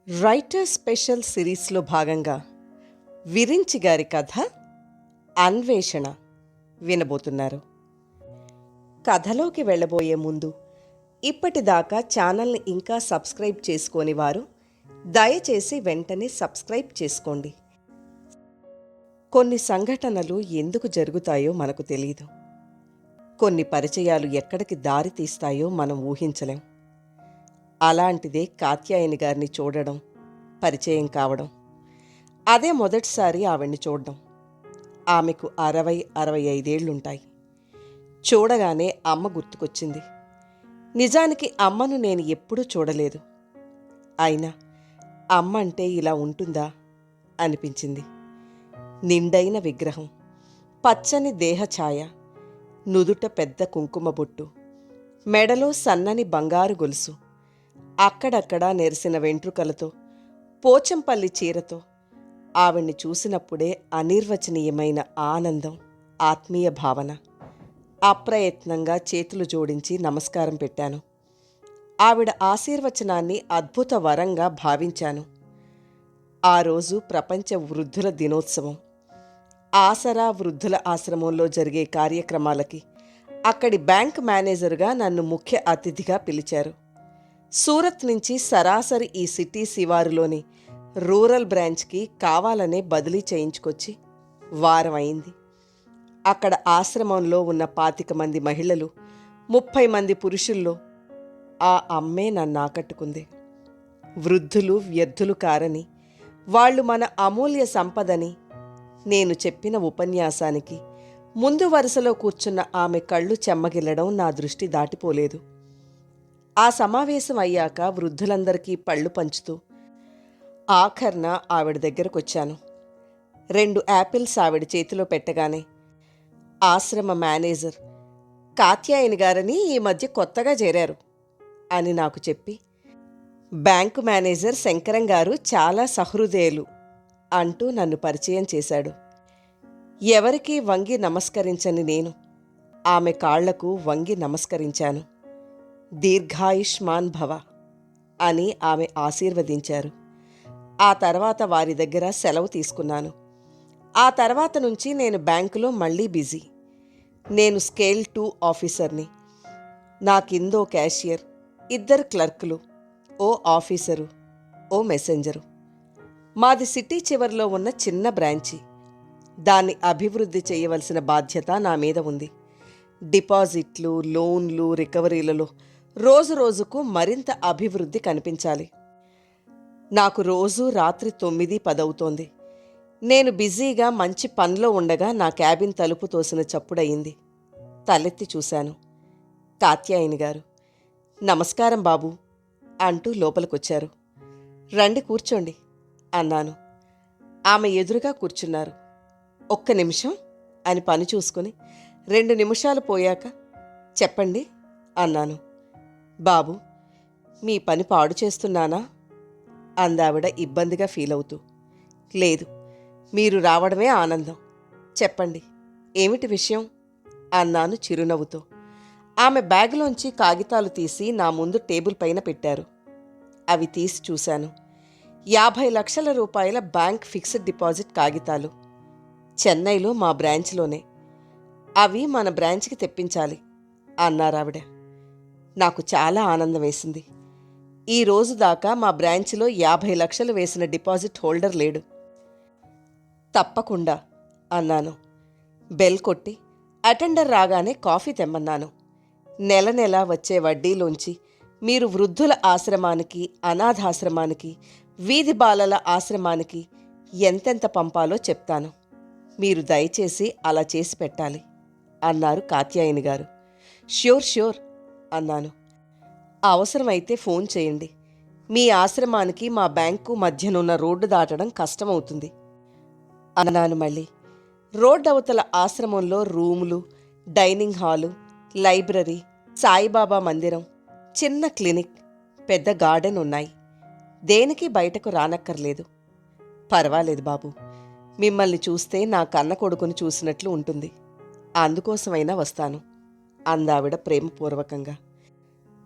Writer special సిరీస్లో భాగంగా విరించి గారి కథ అన్వేషణ వినబోతున్నారు. కథలోకి వెళ్ళబోయే ముందు ఇప్పటిదాకా ఛానల్ని ఇంకా సబ్స్క్రైబ్ చేసుకోని వారు దయచేసి వెంటనే సబ్స్క్రైబ్ చేసుకోండి. కొన్ని సంఘటనలు ఎందుకు జరుగుతాయో మనకు తెలియదు. కొన్ని పరిచయాలు ఎక్కడికి దారి తీస్తాయో మనం ఊహించలేం. అలాంటిదే కాత్యాయని గారిని చూడడం, పరిచయం కావడం. అదే మొదటిసారి ఆవిడ్ని చూడడం. ఆమెకు 60-65 చూడగానే అమ్మ గుర్తుకొచ్చింది. నిజానికి అమ్మను నేను ఎప్పుడూ చూడలేదు. అయినా అమ్మ అంటే ఇలా ఉంటుందా అనిపించింది. నిండైన విగ్రహం, పచ్చని దేహఛాయ, నుదుట పెద్ద కుంకుమ బొట్టు, మెడలో సన్నని బంగారు గొలుసు, అక్కడక్కడా నెరిసిన వెంట్రుకలతో, పోచంపల్లి చీరతో ఆవిడ్ని చూసినప్పుడే అనిర్వచనీయమైన ఆనందం, ఆత్మీయ భావన. అప్రయత్నంగా చేతులు జోడించి నమస్కారం పెట్టాను. ఆవిడ ఆశీర్వచనాన్ని అద్భుత వరంగా భావించాను. ఆ రోజు ప్రపంచ వృద్ధుల దినోత్సవం. ఆసరా వృద్ధుల ఆశ్రమంలో జరిగే కార్యక్రమాలకి అక్కడి బ్యాంక్ మేనేజర్గా నన్ను ముఖ్య అతిథిగా పిలిచారు. సూరత్ నుంచి సరాసరి ఈ సిటీ శివారులోని రూరల్ బ్రాంచ్కి కావాలనే బదిలీ చేయించుకొచ్చి వారం అయింది. అక్కడ ఆశ్రమంలో ఉన్న 25 మంది మహిళలు, 30 మంది పురుషుల్లో ఆ అమ్మే నన్ను ఆకట్టుకుంది. వృద్ధులు వ్యర్థులు కారని, వాళ్ళు మన అమూల్య సంపదని నేను చెప్పిన ఉపన్యాసానికి ముందు వరుసలో కూర్చున్న ఆమె కళ్ళు చెమ్మగిల్లడం నా దృష్టి దాటిపోలేదు. ఆ సమావేశం అయ్యాక వృద్ధులందరికీ పళ్ళు పంచుతూ ఆఖర్న ఆవిడ దగ్గరకొచ్చాను. 2 యాపిల్స్ ఆవిడ చేతిలో పెట్టగానే, ఆశ్రమ మేనేజర్ కాత్యాయని గారని ఈ మధ్య కొత్తగా చేరారు అని నాకు చెప్పి, బ్యాంకు మేనేజర్ శంకరం గారు చాలా సహృదయులు అంటూ నన్ను పరిచయం చేశాడు. ఎవరికీ వంగి నమస్కరించని నేను ఆమె కాళ్లకు వంగి నమస్కరించాను. దీర్ఘాయుష్మాన్ భవ అని ఆమె ఆశీర్వదించారు. ఆ తర్వాత వారి దగ్గర సెలవు తీసుకున్నాను. ఆ తర్వాత నుంచి నేను బ్యాంకులో మళ్ళీ బిజీ. నేను స్కేల్ 2 ఆఫీసర్ని. నా కిందో క్యాషియర్, 2 క్లర్కులు, ఓ ఆఫీసరు, ఓ మెసెంజరు. మాది సిటీ చివరిలో ఉన్న చిన్న బ్రాంచి. దాన్ని అభివృద్ధి చేయవలసిన బాధ్యత నా మీద ఉంది. డిపాజిట్లు, లోన్లు, రికవరీలలో రోజు రోజుకు మరింత అభివృద్ధి కనిపించాలి. నాకు రోజు రాత్రి 9-10 అవుతోంది. నేను బిజీగా మంచి పనిలో ఉండగా నా క్యాబిన్ తలుపు తోసిన చప్పుడయింది. తలెత్తి చూశాను. కాత్యాయని గారు. నమస్కారం బాబూ అంటూ లోపలికొచ్చారు. రండి కూర్చోండి అన్నాను. ఆమె ఎదురుగా కూర్చున్నారు. ఒక్క నిమిషం అని పని చూసుకుని 2 నిమిషాలు పోయాక చెప్పండి అన్నాను. బాబు, మీ పని పాడు చేస్తున్నానా అందావిడ ఇబ్బందిగా ఫీల్ అవుతూ. లేదు, మీరు రావడమే ఆనందం. చెప్పండి, ఏమిటి విషయం అన్నాను చిరునవ్వుతో. ఆమె బ్యాగులోంచి కాగితాలు తీసి నా ముందు టేబుల్ పైన పెట్టారు. అవి తీసి చూశాను. 50 లక్షల రూపాయల బ్యాంక్ ఫిక్స్డ్ డిపాజిట్ కాగితాలు. చెన్నైలో మా బ్రాంచ్లోనే. అవి మన బ్రాంచ్కి తెప్పించాలి అన్నారావిడ. నాకు చాలా ఆనందం వేసింది. ఈ రోజు దాకా మా బ్రాంచ్లో 50 లక్షలు వేసిన డిపాజిట్ హోల్డర్ లేడు. తప్పకుండా అన్నాను. బెల్ కొట్టి అటెండర్ రాగానే కాఫీ తెమ్మన్నాను. నెల నెల వచ్చే వడ్డీలోంచి మీరు వృద్ధుల ఆశ్రమానికి, అనాథాశ్రమానికి, వీధి బాలల ఆశ్రమానికి ఎంతెంత పంపాలో చెప్తాను. మీరు దయచేసి అలా చేసి పెట్టాలి అన్నారు కాత్యాయని గారు. ష్యూర్ ష్యూర్ అన్నాను. అవసరమైతే ఫోన్ చేయండి. మీ ఆశ్రమానికి మా బ్యాంకు మధ్యనున్న రోడ్డు దాటడం కష్టమవుతుంది అన్నాను మళ్ళీ. రోడ్డవతల ఆశ్రమంలో రూములు, డైనింగ్ హాలు, లైబ్రరీ, సాయిబాబా మందిరం, చిన్న క్లినిక్, పెద్ద గార్డెన్ ఉన్నాయి. దేనికి బయటకు రానక్కర్లేదు. పర్వాలేదు బాబు, మిమ్మల్ని చూస్తే నా కన్న కొడుకుని చూసినట్లు ఉంటుంది. అందుకోసమైనా వస్తాను అందావిడ ప్రేమపూర్వకంగా.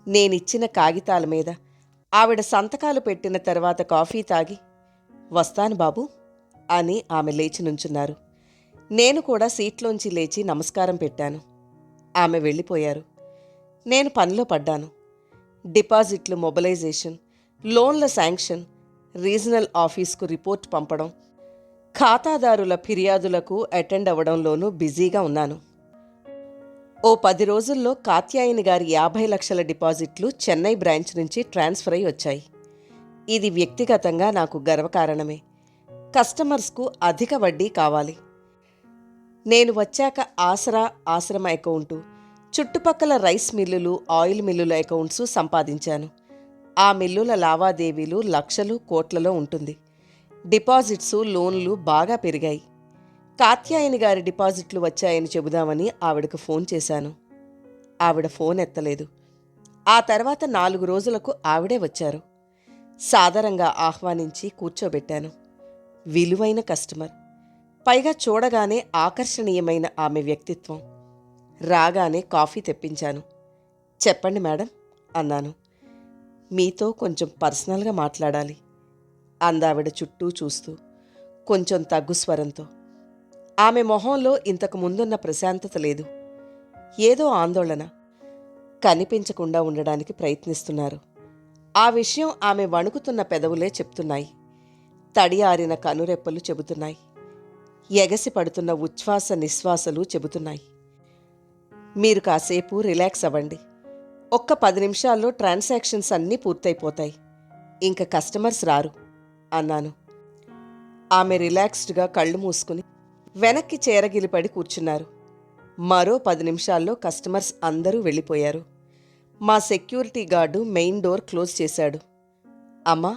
నేనిచ్చిన కాగితాల మీద ఆవిడ సంతకాలు పెట్టిన తర్వాత కాఫీ తాగి, "వస్తాను బాబూ" అని ఆమె లేచి నుంచున్నారు. నేను కూడా సీట్లోంచి లేచి నమస్కారం పెట్టాను. ఆమె వెళ్ళిపోయారు. నేను పనిలో పడ్డాను. డిపాజిట్లు మొబలైజేషన్, లోన్ల శాంక్షన్, రీజనల్ ఆఫీస్కు రిపోర్ట్ పంపడం, ఖాతాదారుల ఫిర్యాదులకు అటెండ్ అవ్వడంలోనూ బిజీగా ఉన్నాను. ఓ 10 రోజుల్లో కాత్యాయని గారి 50 లక్షల డిపాజిట్లు చెన్నై బ్రాంచ్ నుంచి ట్రాన్స్ఫర్ అయి వచ్చాయి. ఇది వ్యక్తిగతంగా నాకు గర్వకారణమే. కస్టమర్స్కు అధిక వడ్డీ కావాలి. నేను వచ్చాక ఆసరా ఆశ్రమ అకౌంటు, చుట్టుపక్కల రైస్ మిల్లులు, ఆయిల్ మిల్లుల అకౌంట్సు సంపాదించాను. ఆ మిల్లుల లావాదేవీలు లక్షలు, కోట్లలో ఉంటుంది. డిపాజిట్సు, లోన్లు బాగా పెరిగాయి. కాత్యాయని గారి డిపాజిట్లు వచ్చాయని చెబుదామని ఆవిడకు ఫోన్ చేశాను. ఆవిడ ఫోన్ ఎత్తలేదు. ఆ తర్వాత 4 రోజులకు ఆవిడే వచ్చారు. సాదరంగా ఆహ్వానించి కూర్చోబెట్టాను. విలువైన కస్టమర్, పైగా చూడగానే ఆకర్షణీయమైన ఆమె వ్యక్తిత్వం. రాగానే కాఫీ తెప్పించాను. "చెప్పండి మేడం" అన్నాను. "మీతో కొంచెం పర్సనల్గా మాట్లాడాలి" అందావిడ చుట్టూ చూస్తూ, కొంచెం తగ్గు స్వరంతో. ఆమె మొహంలో ఇంతకు ముందున్న ప్రశాంతత లేదు. ఏదో ఆందోళన. కనిపించకుండా ఉండడానికి ప్రయత్నిస్తున్నారు. ఆ విషయం ఆమె వణుకుతున్న పెదవులే చెప్తున్నాయి. తడి ఆరిన కనురెప్పలు చెబుతున్నాయి. ఎగసి పడుతున్న ఉచ్ఛ్వాస నిశ్వాసలు చెబుతున్నాయి. "మీరు కాసేపు రిలాక్స్ అవ్వండి. ఒక్క 10 నిమిషాల్లో ట్రాన్సాక్షన్స్ అన్నీ పూర్తయిపోతాయి. ఇంక కస్టమర్స్ రారు" అన్నాను. ఆమె రిలాక్స్డ్గా కళ్ళు మూసుకుని వెనక్కి చేరగిలిపడి కూర్చున్నారు. మరో 10 నిమిషాల్లో కస్టమర్స్ అందరూ వెళ్ళిపోయారు. మా security guard main door close చేశాడు. "అమ్మా,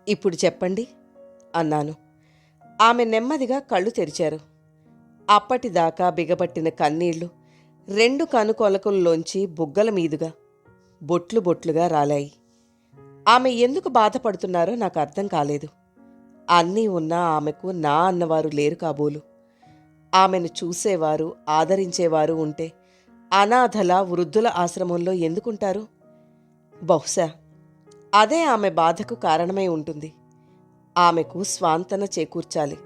ఇప్పుడు చెప్పండి" అన్నాను. ఆమె నెమ్మదిగా కళ్ళు తెరిచారు. అప్పటిదాకా బిగబట్టిన కన్నీళ్లు 2 కనుకొలకుల్లోంచి బుగ్గల మీదుగా బొట్లు బొట్లుగా రాలాయి. ఆమె ఎందుకు బాధపడుతున్నారో నాకు అర్థం కాలేదు. అన్నీ ఉన్నా ఆమెకు నా అన్నవారు లేరు కాబోలు. ఆమెను చూసేవారు, ఆదరించేవారు ఉంటే అనాథల, వృద్ధుల ఆశ్రమంలో ఎందుకుంటారు? బహుశా అదే ఆమె బాధకు కారణమై ఉంటుంది. ఆమెకు స్వాంతన చేకూర్చాలి.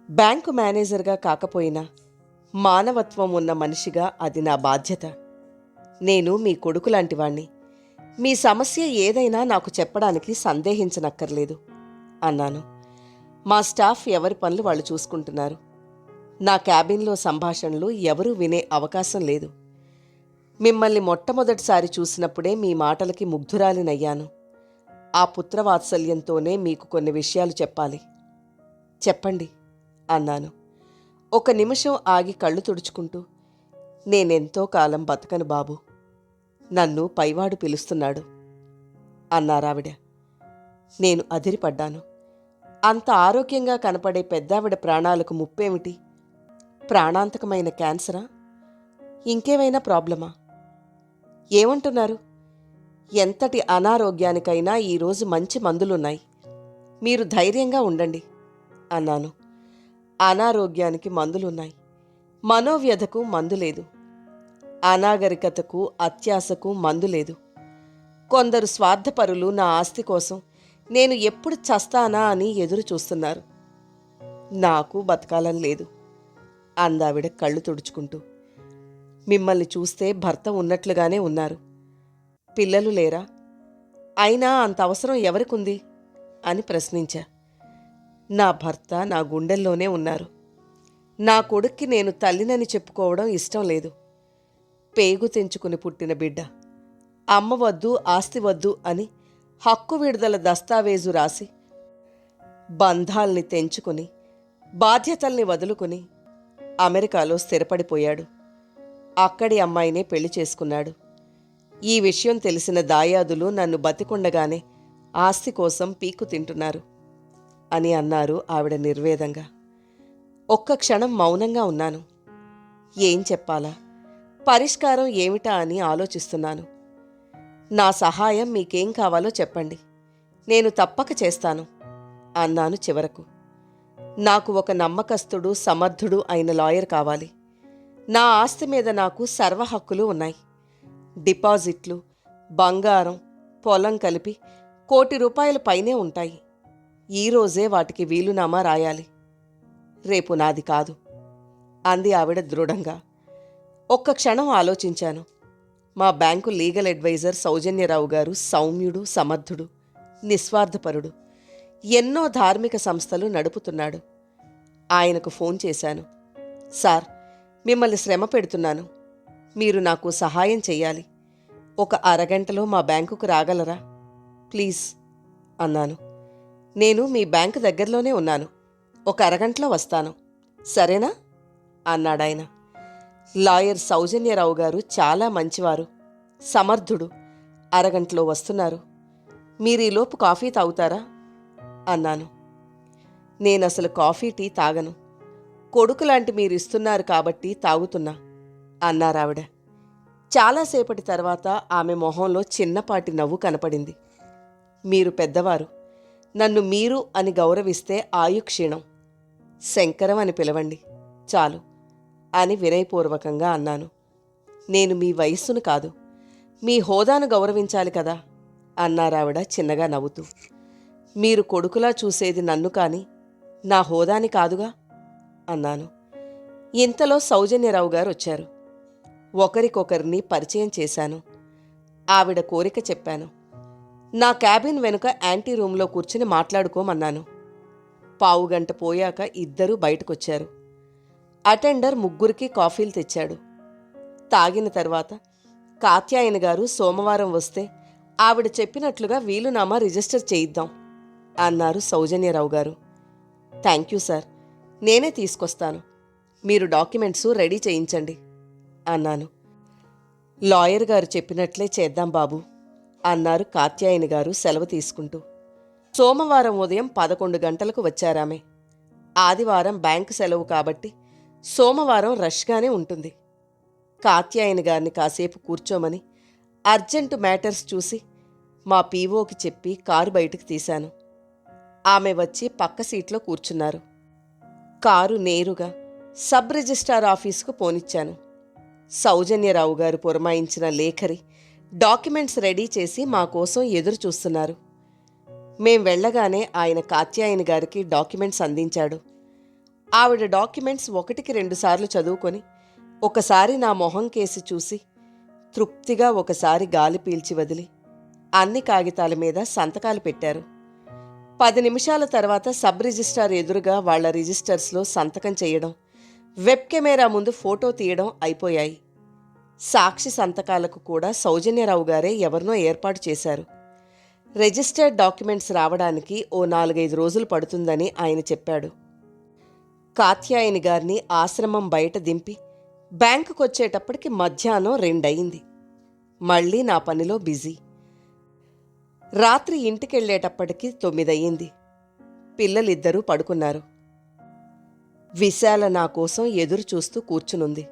బ్యాంకు మేనేజర్గా కాకపోయినా మానవత్వం ఉన్న మనిషిగా అది నా బాధ్యత. నేను మీ కొడుకు లాంటివాణ్ణి. మీ సమస్య ఏదైనా నాకు చెప్పడానికి సందేహించనక్కర్లేదు అన్నాను. మా స్టాఫ్ ఎవరి పనులు వాళ్ళు చూసుకుంటున్నారు. నా క్యాబిన్లో సంభాషణలు ఎవరూ వినే అవకాశం లేదు. మిమ్మల్ని మొట్టమొదటిసారి చూసినప్పుడే మీ మాటలకి ముగ్ధురాలినయ్యాను. ఆ పుత్రవాత్సల్యంతోనే మీకు కొన్ని విషయాలు చెప్పాలి. "చెప్పండి" అన్నాను. 1 నిమిషం ఆగి కళ్ళు తుడుచుకుంటూ, "నేనెంతో కాలం బతకను బాబు. నన్ను పైవాడు పిలుస్తున్నాడు" అన్నారావిడ. నేను అదిరిపడ్డాను. అంత ఆరోగ్యంగా కనపడే పెద్దావిడ ప్రాణాలకు ముప్పేమిటి? ప్రాణాంతకమైన క్యాన్సరా? ఇంకేమైనా ప్రాబ్లమా? ఏమంటున్నారు? ఎంతటి అనారోగ్యానికైనా ఈరోజు మంచి మందులున్నాయి. మీరు ధైర్యంగా ఉండండి అన్నాను. అనారోగ్యానికి మందులున్నాయి. మనోవ్యధకు మందు లేదు. అనాగరికతకు, అత్యాశకు మందు లేదు. కొందరు స్వార్థపరులు నా ఆస్తి కోసం నేను ఎప్పుడు చస్తానా అని ఎదురు చూస్తున్నారు. నాకు బతకాలని లేదు అందావిడ కళ్ళు తుడుచుకుంటూ. "మిమ్మల్ని చూస్తే భర్త ఉన్నట్లుగానే ఉన్నారు. పిల్లలు లేరా? అయినా అంత అవసరం ఎవరికుంది" అని ప్రశ్నించా. "నా భర్త నా గుండెల్లోనే ఉన్నారు. నా కొడుక్కి నేను తల్లినని చెప్పుకోవడం ఇష్టం లేదు. పేగు తెంచుకుని పుట్టిన బిడ్డ. అమ్మ వద్దు, ఆస్తి వద్దు అని హక్కు విడుదల దస్తావేజు రాసి బంధాల్ని తెంచుకుని బాధ్యతల్ని వదులుకుని అమెరికాలో స్థిరపడిపోయాడు. అక్కడి అమ్మాయినే పెళ్లి చేసుకున్నాడు. ఈ విషయం తెలిసిన దాయాదులు నన్ను బతికుండగానే ఆస్తి కోసం పీక్కు తింటున్నారు" అని అన్నారు ఆవిడ నిర్వేదంగా. ఒక్క క్షణం మౌనంగా ఉన్నాను. ఏం చెప్పాలా, పరిష్కారం ఏమిటా అని ఆలోచిస్తున్నాను. "నా సహాయం మీకేం కావాలో చెప్పండి, నేను తప్పక చేస్తాను" అన్నాను చివరకు. "నాకు ఒక నమ్మకస్తుడు, సమర్థుడు అయిన లాయర్ కావాలి. నా ఆస్తి మీద నాకు సర్వ హక్కులు ఉన్నాయి. డిపాజిట్లు, బంగారం, పొలం కలిపి ₹1,00,00,000 పైనే ఉంటాయి. ఈరోజే వాటికి వీలునామా రాయాలి. రేపు నాది కాదు అంది ఆవిడ దృఢంగా. ఒక్క క్షణం ఆలోచించాను. మా బ్యాంకు లీగల్ అడ్వైజర్ సౌజన్యరావు గారు సౌమ్యుడు, సమర్థుడు, నిస్వార్థపరుడు. ఎన్నో ధార్మిక సంస్థలు నడుపుతున్నాడు. ఆయనకు ఫోన్ చేశాను. సార్, మిమ్మల్ని శ్రమ పెడుతున్నాను. మీరు నాకు సహాయం చెయ్యాలి. ఒక అరగంటలో మా బ్యాంకుకు రాగలరా ప్లీజ్ అన్నాను. నేను మీ బ్యాంకు దగ్గరలోనే ఉన్నాను. ఒక అరగంటలో వస్తాను, సరేనా అన్నాడాయన. లాయర్ సౌజన్యరావు గారు చాలా మంచివారు, సమర్థుడు. అరగంటలో వస్తున్నారు. మీరీలోపు కాఫీ తాగుతారా అన్నాను. నేనసలు కాఫీ టీ తాగను. కొడుకులాంటి మీరు ఇస్తున్నారు కాబట్టి తాగుతున్నా అన్నారావిడ. చాలాసేపటి తర్వాత ఆమె మొహంలో చిన్నపాటి నవ్వు కనపడింది. మీరు పెద్దవారు. నన్ను మీరు అని గౌరవిస్తే ఆయుక్షీణం. శంకరం అని పిలవండి చాలు అని వినయపూర్వకంగా అన్నాను. నేను మీ వయస్సును కాదు, మీ హోదాను గౌరవించాలి కదా అన్నారావిడ చిన్నగా నవ్వుతూ. మీరు కొడుకులా చూసేది నన్ను కాని నా హోదాని కాదుగా అన్నాను. ఇంతలో సౌజన్యరావు గారు వచ్చారు. ఒకరికొకరిని పరిచయం చేశాను. ఆవిడ కోరిక చెప్పాను. నా క్యాబిన్ వెనుక యాంటీ రూంలో కూర్చుని మాట్లాడుకోమన్నాను. పావుగంట పోయాక ఇద్దరూ బయటకొచ్చారు. అటెండర్ ముగ్గురికి కాఫీలు తెచ్చాడు. తాగిన తర్వాత కాత్యాయని గారు సోమవారం వస్తే ఆవిడ చెప్పినట్లుగా వీలునామా రిజిస్టర్ చేయిద్దాం అన్నారు సౌజన్యరావు గారు. థ్యాంక్ యూ సార్, నేనే తీసుకొస్తాను. మీరు డాక్యుమెంట్స్ రెడీ చేయించండి అన్నాను. లాయర్ గారు చెప్పినట్లే చేద్దాం బాబు అన్నారు కాత్యాయని గారు సెలవు తీసుకుంటూ. సోమవారం ఉదయం 11 గంటలకు వచ్చారామె. ఆదివారం బ్యాంకు సెలవు కాబట్టి సోమవారం రష్గానే ఉంటుంది. కాత్యాయని గారిని కాసేపు కూర్చోమని అర్జెంటు మ్యాటర్స్ చూసి మా పీఓకి చెప్పి కారు బయటకు తీశాను. ఆమె వచ్చి పక్క సీట్లో కూర్చున్నారు. కారు నేరుగా సబ్ రిజిస్ట్రార్ ఆఫీసుకు పోనిచ్చాను. సౌజన్యరావు గారు పురమాయించిన లేఖరి డాక్యుమెంట్స్ రెడీ చేసి మా కోసం ఎదురు చూస్తున్నారు. మేం వెళ్ళగానే ఆయన కాత్యాయని గారికి డాక్యుమెంట్స్ అందించాడు. ఆవిడ డాక్యుమెంట్స్ 1-2 సార్లు చదువుకొని ఒకసారి నా మొహం కేసి చూసి తృప్తిగా ఒకసారి గాలి పీల్చి వదిలి అన్ని కాగితాల మీద సంతకాలు పెట్టారు. 10 నిమిషాల తర్వాత సబ్ రిజిస్ట్రార్ ఎదురుగా వాళ్ల రిజిస్టర్స్లో సంతకం చేయడం, వెబ్ కెమెరా ముందు ఫోటో తీయడం అయిపోయాయి. సాక్షి సంతకాలకు కూడా సౌజన్యరావు గారే ఎవరినో ఏర్పాటు చేశారు. రిజిస్టర్డ్ డాక్యుమెంట్స్ రావడానికి ఓ 4-5 రోజులు పడుతుందని ఆయన చెప్పాడు. కాత్యాయని గారిని ఆశ్రమం బయట దింపి బ్యాంకుకొచ్చేటప్పటికి మధ్యాహ్నం 2 అయింది. మళ్ళీ నా పనిలో బిజీ. రాత్రి ఇంటికెళ్లేటప్పటికి 9 అయింది. పిల్లలిద్దరూ పడుకున్నారు. విశాల నా కోసం ఎదురు చూస్తూ కూర్చునుంది.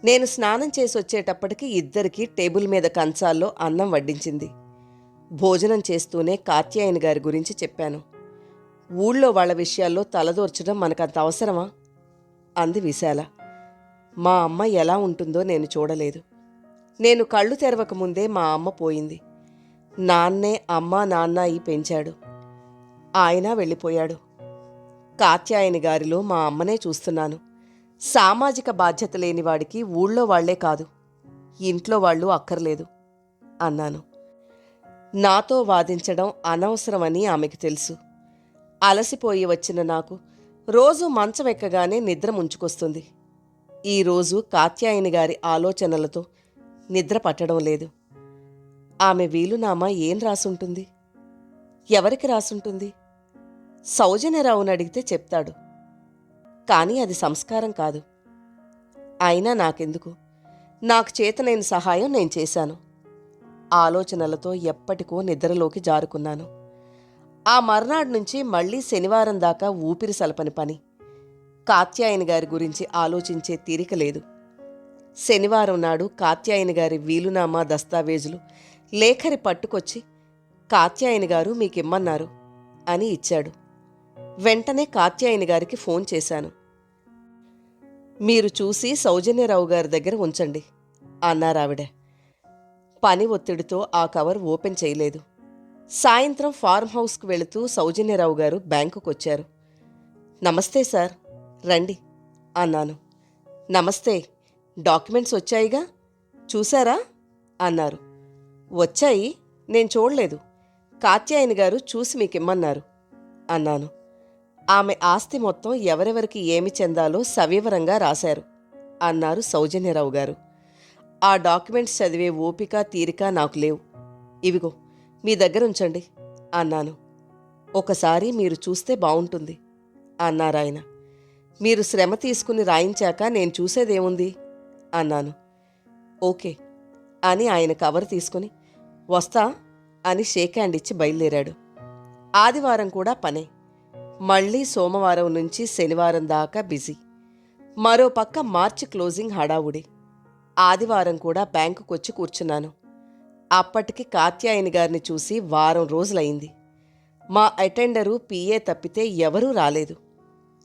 నేను స్నానం చేసి వచ్చేటప్పటికి ఇద్దరికీ టేబుల్ మీద కంచాల్లో అన్నం వడ్డించింది. భోజనం చేస్తూనే కాత్యాయని గారి గురించి చెప్పాను. ఊళ్ళో వాళ్ల విషయాల్లో తలదూర్చడం మనకంత అవసరమా అంది విశాల. మా అమ్మ ఎలా ఉంటుందో నేను చూడలేదు. నేను కళ్ళు తెరవకముందే మా అమ్మ పోయింది. నాన్నే అమ్మా నాన్న అయి పెంచాడు. ఆయన వెళ్ళిపోయాడు. కాత్యాయని గారిలో మా అమ్మనే చూస్తున్నాను. సామాజిక బాధ్యత లేనివాడికి ఊళ్ళో వాళ్లే కాదు, ఇంట్లో వాళ్ళు అక్కర్లేదు అన్నాను. నాతో వాదించడం అనవసరమని ఆమెకు తెలుసు. అలసిపోయి వచ్చిన నాకు రోజు మంచం ఎక్కగానే నిద్ర ముంచుకొస్తుంది. ఈరోజు కాత్యాయని గారి ఆలోచనలతో నిద్ర పట్టడం లేదు. ఆమె వీలునామా ఏం రాసుంటుంది? ఎవరికి రాసుంటుంది? సౌజన్యరావుని అడిగితే చెప్తాడు. కానీ అది సంస్కారం కాదు. అయినా నాకెందుకు? నాకు చేతనైన సహాయం నేను చేశాను. ఆలోచనలతో ఎప్పటికో నిద్రలోకి జారుకున్నాను. ఆ మర్నాడు నుంచి మళ్లీ శనివారం దాకా ఊపిరి సలపని పని. కాత్యాయని గారి గురించి ఆలోచించే తీరిక లేదు. శనివారం నాడు కాత్యాయని గారి వీలునామా దస్తావేజులు లేఖరి పట్టుకొచ్చి కాత్యాయని గారు మీకిమ్మన్నారు అని ఇచ్చాడు. వెంటనే కాత్యాయని గారికి ఫోన్ చేశాను. మీరు చూసి సౌజన్యరావు గారి దగ్గర ఉంచండి అన్నారావిడ. పని ఒత్తిడితో ఆ కవర్ ఓపెన్ చేయలేదు. సాయంత్రం ఫార్మ్ హౌస్కు వెళుతూ సౌజన్యరావు గారు బ్యాంకుకొచ్చారు. నమస్తే సార్, రండి అన్నాను. నమస్తే, డాక్యుమెంట్స్ వచ్చాయిగా, చూశారా అన్నారు. వచ్చాయి, నేను చూడలేదు. కాత్యాయని గారు చూసి మీకిమ్మన్నారు అన్నాను. ఆమె ఆస్తి మొత్తం ఎవరెవరికి ఏమి చెందాలో సవివరంగా రాశారు అన్నారు సౌజన్యరావు గారు. ఆ డాక్యుమెంట్స్ చదివే ఓపిక తీరిక నాకు లేవు. ఇవిగో మీ దగ్గర ఉంచండి అన్నాను. ఒకసారి మీరు చూస్తే బావుంటుంది అన్నారాయన. మీరు శ్రమ తీసుకుని రాయించాక నేను చూసేదేముంది అన్నాను. ఓకే అని ఆయన కవర్ తీసుకుని వస్తా అని షేక్ హ్యాండ్ ఇచ్చి బయలుదేరాడు. ఆదివారం కూడా పనే. మళ్ళీ సోమవారం నుంచి శనివారం దాకా బిజీ. మరో పక్క మార్చి క్లోజింగ్ హడావుడి. ఆదివారం కూడా బ్యాంకుకొచ్చి కూర్చున్నాను. అప్పటికి కాత్యాయని గారిని చూసి వారం రోజులైంది. మా అటెండరు పిఏ తప్పితే ఎవరూ రాలేదు.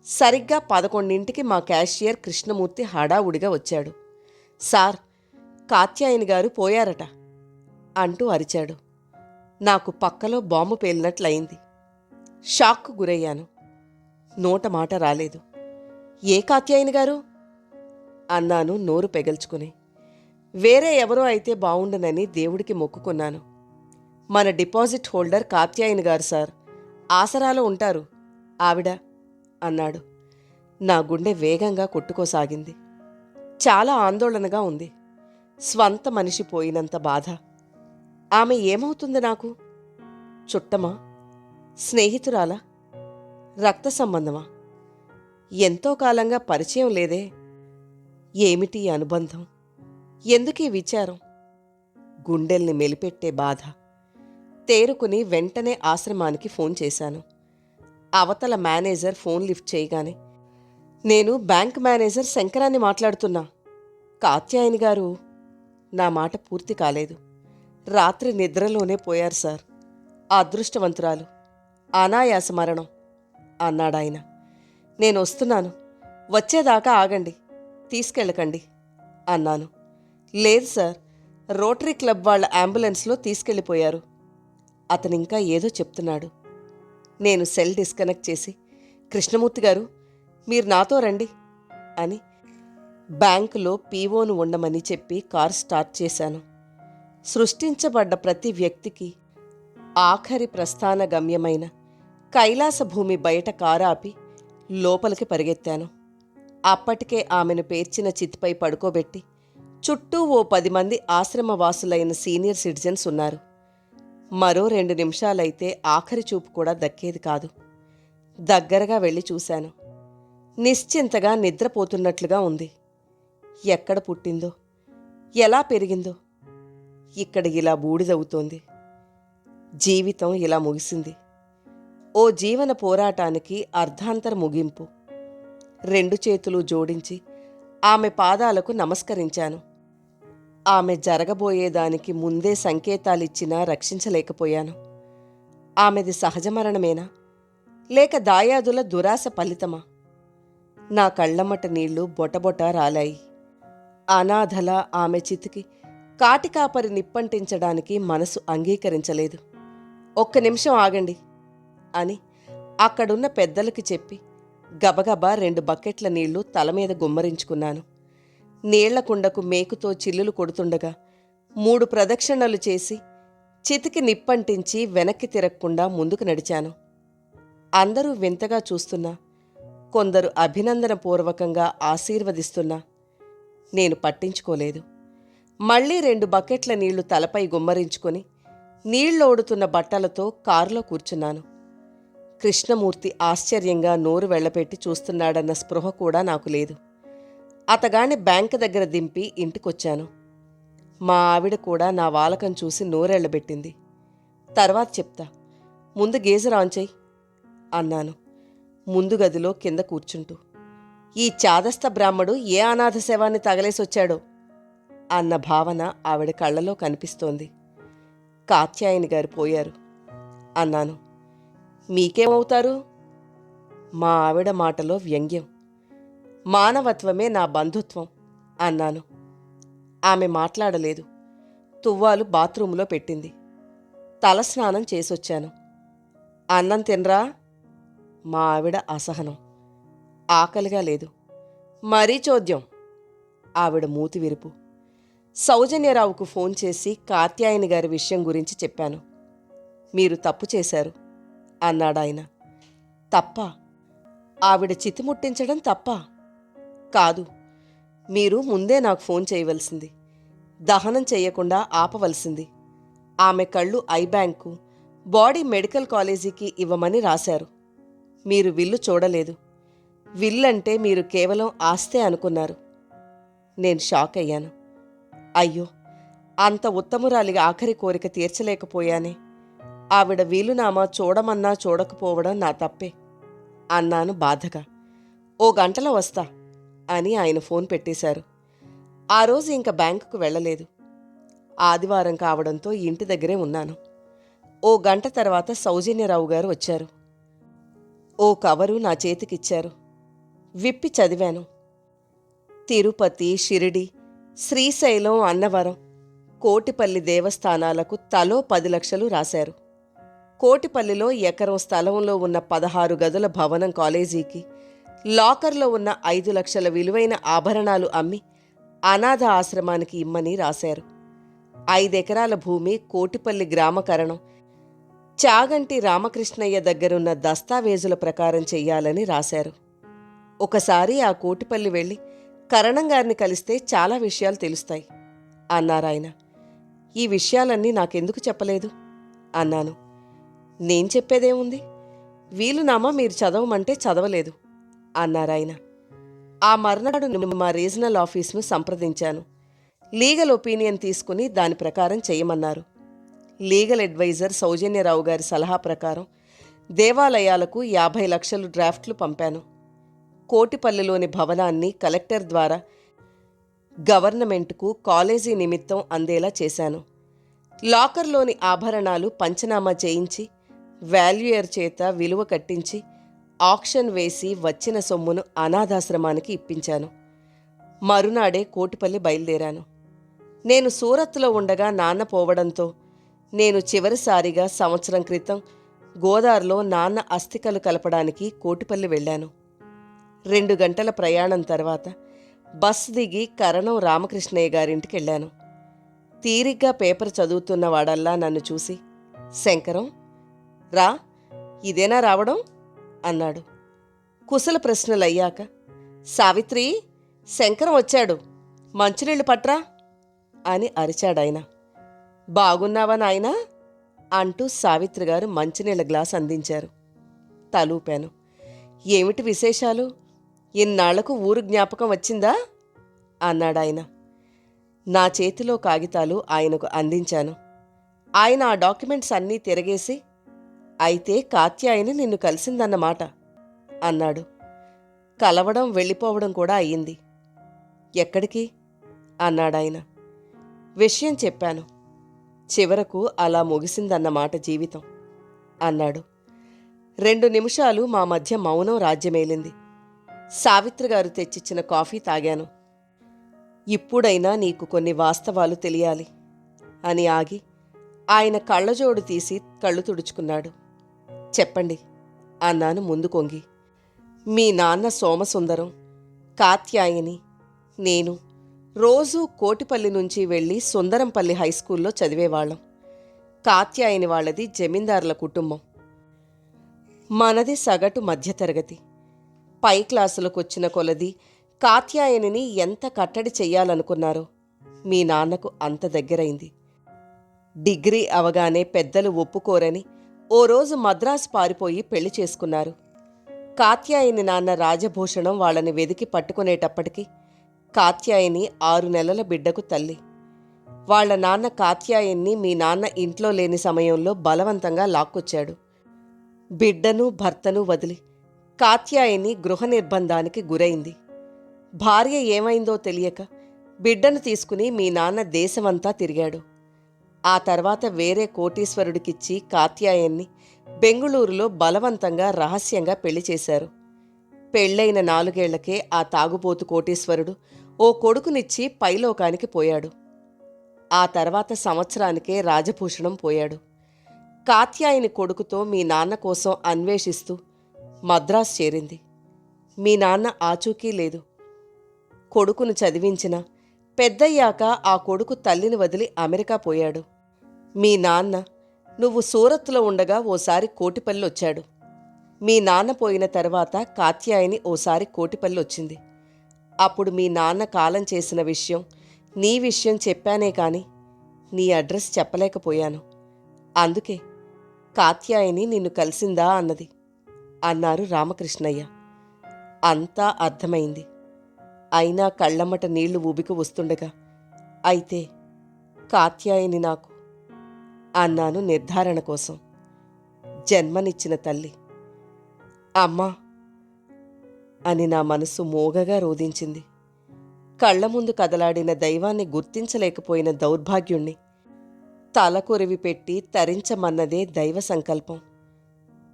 సరిగ్గా 11ంటికి మా క్యాషియర్ కృష్ణమూర్తి హడావుడిగా వచ్చాడు. సార్, కాత్యాయని గారు పోయారట అంటూ అరిచాడు. నాకు పక్కలో బాంబు పేలినట్లయింది. షాక్కు గురయ్యాను. నోట మాట రాలేదు. ఏ కాత్యాయని గారు అన్నాను నోరు పెగల్చుకుని. వేరే ఎవరో అయితే బావుండునని దేవుడికి మొక్కుకున్నాను. మన డిపాజిట్ హోల్డర్ కాత్యాయని గారు సార్, ఆసరాలో ఉంటారు ఆవిడ అన్నాడు. నా గుండె వేగంగా కొట్టుకోసాగింది. చాలా ఆందోళనగా ఉంది. స్వంత మనిషి పోయినంత బాధ. ఆమె ఏమవుతుంది నాకు? చుట్టమా? స్నేహితురాలా? రక్త సంబంధమా? ఎంతో కాలంగా పరిచయం లేదే. ఏమిటి అనుబంధం? ఎందుకీ విచారం? గుండెల్ని మెలిపెట్టే బాధ. తేరుకుని వెంటనే ఆశ్రమానికి ఫోన్ చేశాను. అవతల మేనేజర్ ఫోన్ లిఫ్ట్ చేయగానే, నేను బ్యాంక్ మేనేజర్ శంకరాన్ని మాట్లాడుతున్నా. కాత్యాయని గారు. నా మాట పూర్తి కాలేదు. రాత్రి నిద్రలోనే పోయారు సార్. అదృష్టవంతురాలు. అనాయాస మరణం అన్నాడాయన. నేను వస్తున్నాను, వచ్చేదాకా ఆగండి, తీసుకెళ్ళకండి అన్నాను. లేదు సార్, రోటరీ క్లబ్ వాళ్ళ అంబులెన్స్లో తీసుకెళ్ళిపోయారు. అతనింకా ఏదో చెప్తున్నాడు. నేను సెల్ డిస్కనెక్ట్ చేసి, కృష్ణమూర్తి గారు, మీరు నాతో రండి అని బ్యాంకులో పీఓను ఉండమని చెప్పి కారు స్టార్ట్ చేశాను. సృష్టించబడ్డ ప్రతి వ్యక్తికి ఆఖరి ప్రస్థాన గమ్యమైన కైలాస భూమి బయట కారు ఆపి లోపలికి పరిగెత్తాను. అప్పటికే ఆమెను పేర్చిన చితిపై పడుకోబెట్టి చుట్టూ ఓ 10 మంది ఆశ్రమవాసులైన సీనియర్ సిటిజన్స్ ఉన్నారు. మరో 2 నిమిషాలైతే ఆఖరి చూపు కూడా దక్కేది కాదు. దగ్గరగా వెళ్ళి చూశాను. నిశ్చింతగా నిద్రపోతున్నట్లుగా ఉంది. ఎక్కడ పుట్టిందో, ఎలా పెరిగిందో, ఇక్కడ ఇలా బూడిదవుతోంది. జీవితం ఇలా ముగిసింది. ఓ జీవన పోరాటానికి అర్ధాంతర ముగింపు. 2 చేతులు జోడించి ఆమె పాదాలకు నమస్కరించాను. ఆమె జరగబోయేదానికి ముందే సంకేతాలిచ్చినా రక్షించలేకపోయాను. ఆమెది సహజ మరణమేనా, లేక దాయాదుల దురాశ ఫలితమా? నా కళ్లమ్మట నీళ్లు బొటబొట రాలాయి. అనాథల ఆమె చితికి కాటికాపరి నిప్పంటించడానికి మనసు అంగీకరించలేదు. 1 నిమిషం ఆగండి అని అక్కడున్న పెద్దలకి చెప్పి గబగబా 2 బకెట్ల నీళ్లు తలమీద గుమ్మరించుకున్నాను. నీళ్లకుండకు మేకుతో చిల్లులు కొడుతుండగా 3 ప్రదక్షిణలు చేసి చితికి నిప్పంటించి వెనక్కి తిరగకుండా ముందుకు నడిచాను. అందరూ వింతగా చూస్తున్నా, కొందరు అభినందనపూర్వకంగా ఆశీర్వదిస్తున్నా నేను పట్టించుకోలేదు. మళ్లీ 2 బకెట్ల నీళ్లు తలపై గుమ్మరించుకొని నీళ్లోడుతున్న బట్టలతో కారులో కూర్చున్నాను. కృష్ణమూర్తి ఆశ్చర్యంగా నోరు వెళ్లపెట్టి చూస్తున్నాడన్న స్పృహ కూడా నాకు లేదు. అతగాని బ్యాంకు దగ్గర దింపి ఇంటికొచ్చాను. మా ఆవిడ కూడా నా వాలకం చూసి నోరెళ్లబెట్టింది. తర్వాత చెప్తా, ముందు గేజర్ ఆన్ చెయ్యి అన్నాను ముందు గదిలో కింద కూర్చుంటూ. ఈ చాదస్త బ్రాహ్మడు ఏ అనాథ శవాన్ని తగలేసొచ్చాడో అన్న భావన ఆవిడ కళ్లలో కనిపిస్తోంది. కాత్యాయని గారు పోయారు అన్నాను. మీకేమవుతారు? మా ఆవిడ మాటలో వ్యంగ్యం. మానవత్వమే నా బంధుత్వం అన్నాను. ఆమె మాట్లాడలేదు. తువ్వాలు బాత్రూంలో పెట్టింది. తలస్నానం చేసొచ్చాను. అన్నం తినరా? మా ఆవిడ అసహనం. ఆకలిగా లేదు. మరీ చోద్యం. ఆవిడ మూతి విరుపు. సౌజన్యరావుకు ఫోన్ చేసి కాత్యాయని గారి విషయం గురించి చెప్పాను. మీరు తప్పు చేశారు అన్నాడాయన. తప్పా? ఆవిడ చితిముట్టించడం తప్పా? కాదు. మీరు ముందే నాకు ఫోన్ చేయవలసింది. దహనం చెయ్యకుండా ఆపవలసింది. ఆమె కళ్ళు ఐ బ్యాంకు, బాడీ మెడికల్ కాలేజీకి ఇవ్వమని రాశారు. మీరు విల్లు చూడలేదు. విల్లంటే మీరు కేవలం ఆస్తే అనుకున్నారు. నేను షాక్ అయ్యాను. అయ్యో, అంత ఉత్తమురాలిగా ఆఖరి కోరిక తీర్చలేకపోయానే. ఆవిడ వీలునామా చూడమన్నా చూడకపోవడం నా తప్పే అన్నాను బాధగా. 1 గంటలో వస్తా అని ఆయన ఫోన్ పెట్టేశారు. ఆ రోజు ఇంక బ్యాంకుకు వెళ్ళలేదు. ఆదివారం కావడంతో ఇంటి దగ్గరే ఉన్నాను. 1 గంట తర్వాత సౌజన్యరావు గారు వచ్చారు. ఓ కవరు నా చేతికిచ్చారు. విప్పి చదివాను. తిరుపతి, షిరిడి, శ్రీశైలం, అన్నవరం, కోటిపల్లి దేవస్థానాలకు తలో 10 లక్షలు రాశారు. కోటిపల్లిలో ఎకరం స్థలంలో ఉన్న 16 గదుల భవనం కాలేజీకి, లాకర్లో ఉన్న 5 లక్షల విలువైన ఆభరణాలు అమ్మి అనాథ ఆశ్రమానికి ఇమ్మని రాశారు. 5 ఎకరాల భూమి కోటిపల్లి గ్రామకరణం చాగంటి రామకృష్ణయ్య దగ్గరున్న దస్తావేజుల ప్రకారం చెయ్యాలని రాశారు. ఒకసారి ఆ కోటిపల్లి వెళ్ళి కరణంగారిని కలిస్తే చాలా విషయాలు తెలుస్తాయి అన్నారాయన. ఈ విషయాలన్నీ నాకెందుకు చెప్పలేదు అన్నాను. నేను చెప్పేదేముంది? వీలునామా మీరు చదవమంటే చదవలేదు అన్నారాయన. ఆ మర్నాడు మా రీజనల్ ఆఫీస్ను సంప్రదించాను. లీగల్ ఒపీనియన్ తీసుకుని దాని ప్రకారం చేయమన్నారు. లీగల్ అడ్వైజర్ సౌజన్యరావు గారి సలహా ప్రకారం దేవాలయాలకు 50 లక్షలు డ్రాఫ్ట్లు పంపాను. కోటిపల్లిలోని భవనాన్ని కలెక్టర్ ద్వారా గవర్నమెంట్కు కాలేజీ నిమిత్తం అందేలా చేశాను. లాకర్లోని ఆభరణాలు పంచనామా చేయించి వాల్యూయర్ చేత విలువ కట్టించి ఆక్షన్ వేసి వచ్చిన సొమ్మును అనాథాశ్రమానికి ఇప్పించాను. మరునాడే కోటిపల్లి బయలుదేరాను. నేను సూరత్లో ఉండగా నాన్న పోవడంతో నేను చివరిసారిగా సంవత్సరం క్రితం గోదావరిలో నాన్న అస్థికలు కలపడానికి కోటిపల్లి వెళ్ళాను. 2 గంటల ప్రయాణం తర్వాత బస్సు దిగి కరణం రామకృష్ణయ్య గారింటికి వెళ్ళాను. తీరిగ్గా పేపర్ చదువుతున్న వాడల్లా నన్ను చూసి, శంకరం రా, ఇదేనా రావడం అన్నాడు. కుశల ప్రశ్నలయ్యాక, సావిత్రి, శంకరం వచ్చాడు, మంచినీళ్ళు పట్రా అని అరిచాడాయన. బాగున్నావా నాయనా అంటూ సావిత్రి గారు మంచినీళ్ళ గ్లాస్ అందించారు. తలూపాను. ఏమిటి విశేషాలు? ఇన్నాళ్లకు ఊరు జ్ఞాపకం వచ్చిందా అన్నాడాయన. నా చేతిలో కాగితాలు ఆయనకు అందించాను. ఆయన ఆ డాక్యుమెంట్స్ అన్నీ తిరగేసి, అయితే కాత్యాయని నిన్ను కలిసిందన్నమాట అన్నాడు. కలవడం వెళ్ళిపోవడం కూడా అయ్యింది. ఎక్కడికి అన్నాడాయన. విషయం చెప్పాను. చివరకు అలా ముగిసిందన్నమాట జీవితం అన్నాడు. 2 నిమిషాలు మా మధ్య మౌనం రాజ్యమేలింది. సావిత్రి గారు తెచ్చిచ్చిన కాఫీ తాగాను. ఇప్పుడైనా నీకు కొన్ని వాస్తవాలు తెలియాలి అని ఆగి ఆయన కళ్ళజోడు తీసి కళ్ళు తుడుచుకున్నాడు. చెప్పండి అన్నాను ముందు కొంగి. మీ నాన్న సోమసుందరం, కాత్యాయని, నేను రోజూ కోటిపల్లి నుంచి వెళ్ళి సుందరంపల్లి హైస్కూల్లో చదివేవాళ్ళం. కాత్యాయని వాళ్ళది జమీందారుల కుటుంబం. మనది సగటు మధ్యతరగతి. పై క్లాసులకొచ్చిన కొలది కాత్యాయనిని ఎంత కట్టడి చెయ్యాలనుకున్నారో మీ నాన్నకు అంత దగ్గరైంది. డిగ్రీ అవగానే పెద్దలు ఒప్పుకోరని ఓ రోజు మద్రాసు పారిపోయి పెళ్లి చేసుకున్నారు. కాత్యాయని నాన్న రాజభూషణం వాళ్ళని వెదికి పట్టుకునేటప్పటికి కాత్యాయని 6 నెలల బిడ్డకు తల్లి. వాళ్ల నాన్న కాత్యాయన్ని మీ నాన్న ఇంట్లో లేని సమయంలో బలవంతంగా లాక్కొచ్చాడు. బిడ్డను భర్తను వదిలి కాత్యాయని గృహ నిర్బంధానికి గురైంది. భార్య ఏమైందో తెలియక బిడ్డను తీసుకుని మీ నాన్న దేశమంతా తిరిగాడు. ఆ తర్వాత వేరే కోటీశ్వరుడికిచ్చి కాత్యాయన్ని బెంగుళూరులో బలవంతంగా రహస్యంగా పెళ్లి చేశారు. పెళ్లైన 4 ఏళ్లకే ఆ తాగుబోతు కోటీశ్వరుడు ఓ కొడుకునిచ్చి పైలోకానికి పోయాడు. ఆ తర్వాత సంవత్సరానికే రాజభూషణం పోయాడు. కాత్యాయని కొడుకుతో మీ నాన్న కోసం అన్వేషిస్తూ మద్రాసు చేరింది. మీ నాన్న ఆచూకీ లేదు. కొడుకును చదివించిన పెద్దయ్యాక ఆ కొడుకు తల్లిని వదిలి అమెరికా పోయాడు. మీ నాన్న నువ్వు సూరత్లో ఉండగా ఓసారి కోటిపల్లి వచ్చాడు. మీ నాన్న పోయిన తర్వాత కాత్యాయని ఓసారి కోటిపల్లి వచ్చింది. అప్పుడు మీ నాన్న కాలం చేసిన విషయం, నీ విషయం చెప్పానే కాని నీ అడ్రస్ చెప్పలేకపోయాను. అందుకే కాత్యాయని నిన్ను కలిసిందా అన్నది అన్నారు రామకృష్ణయ్య. అంతా అర్థమైంది. అయినా కళ్ళమ్మట నీళ్లు ఊబికి వస్తుండగా, అయితే కాత్యాయని నాకు అన్నాను నిర్ధారణ కోసం. జన్మనిచ్చిన తల్లి. అమ్మా అని నా మనసు మోగగా రోదించింది. కళ్ల ముందు కదలాడిన దైవాన్ని గుర్తించలేకపోయిన దౌర్భాగ్యుణ్ణి తలకొరివి పెట్టి తరించమన్నదే దైవ సంకల్పం.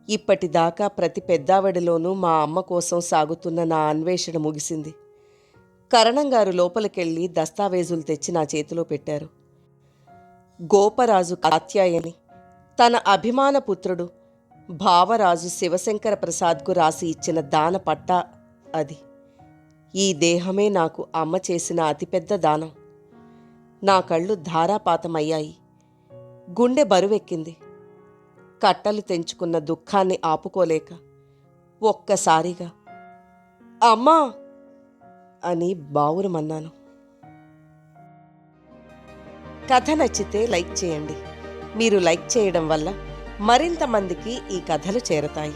ఇప్పటిదాకా ప్రతి పెద్దావిడిలోనూ మా అమ్మ కోసం సాగుతున్న నా అన్వేషణ ముగిసింది. కరణంగారు లోపలికెళ్ళి దస్తావేజులు తెచ్చి నా చేతిలో పెట్టారు. గోపరాజు కాత్యాయని తన అభిమాన పుత్రుడు భావరాజు శివశంకర ప్రసాద్కు రాసి ఇచ్చిన దాన పట్టా అది. ఈ దేహమే నాకు అమ్మ చేసిన అతిపెద్ద దానం. నా కళ్ళు ధారాపాతమయ్యాయి. గుండె బరువెక్కింది. కట్టలు తెంచుకున్న దుఃఖాన్ని ఆపుకోలేక ఒక్కసారిగా అమ్మా అని బావురుమన్నాను. కథ నచ్చితే లైక్ చేయండి. మీరు లైక్ చేయడం వల్ల మరింత మందికి ఈ కథలు చేరతాయి.